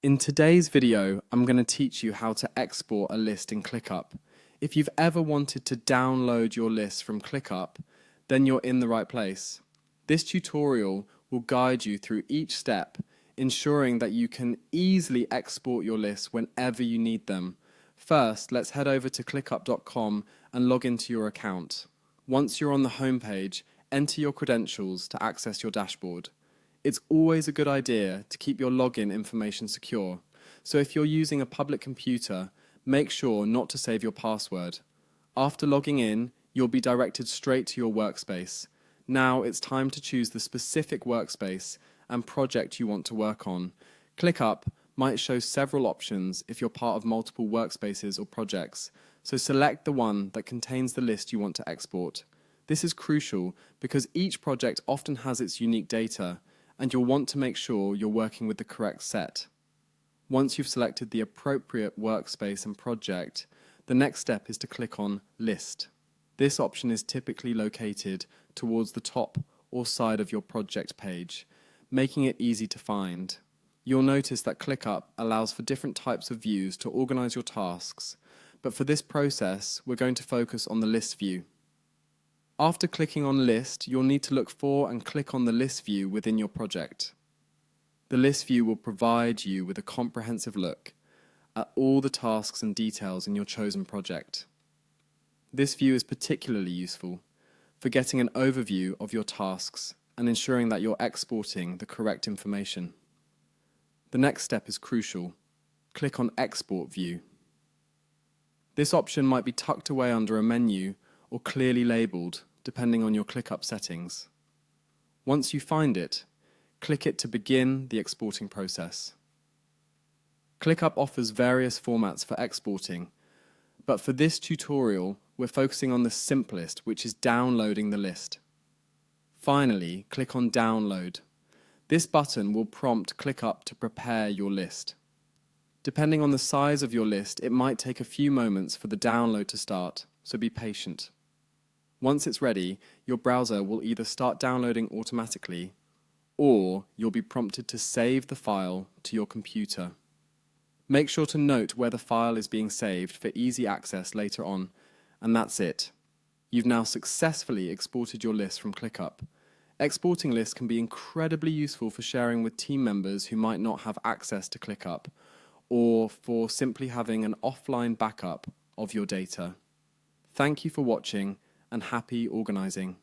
In today's video, I'm going to teach you how to export a list in ClickUp. If you've ever wanted to download your list from ClickUp, then you're in the right place. This tutorial will guide you through each step, ensuring that you can easily export your lists whenever you need them. First, let's head over to clickup.com and log into your account. Once you're on the home page, enter your credentials to access your dashboard. It's always a good idea to keep your login information secure, so if you're using a public computer, make sure not to save your password. After logging in, you'll be directed straight to your workspace. Now it's time to choose the specific workspace and project you want to work on. ClickUp might show several options if you're part of multiple workspaces or projects, so select the one that contains the list you want to export. This is crucial because each project often has its unique data, and you'll want to make sure you're working with the correct set. Once you've selected the appropriate workspace and project, the next step is to click on List. This option is typically located towards the top or side of your project page, making it easy to find. You'll notice that ClickUp allows for different types of views to organize your tasks, but for this process, we're going to focus on the List view. After clicking on List, you'll need to look for and click on the List view within your project. The List view will provide you with a comprehensive look at all the tasks and details in your chosen project. This view is particularly useful for getting an overview of your tasks and ensuring that you're exporting the correct information. The next step is crucial. Click on Export View. This option might be tucked away under a menu or clearly labeled, depending on your ClickUp settings. Once you find it, click it to begin the exporting process. ClickUp offers various formats for exporting, but for this tutorial, we're focusing on the simplest, which is downloading the list. Finally, click on Download. This button will prompt ClickUp to prepare your list. Depending on the size of your list, it might take a few moments for the download to start, so be patient. Once it's ready, your browser will either start downloading automatically, or you'll be prompted to save the file to your computer. Make sure to note where the file is being saved for easy access later on, and that's it. You've now successfully exported your list from ClickUp. Exporting lists can be incredibly useful for sharing with team members who might not have access to ClickUp, or for simply having an offline backup of your data. Thank you for watching, and happy organizing.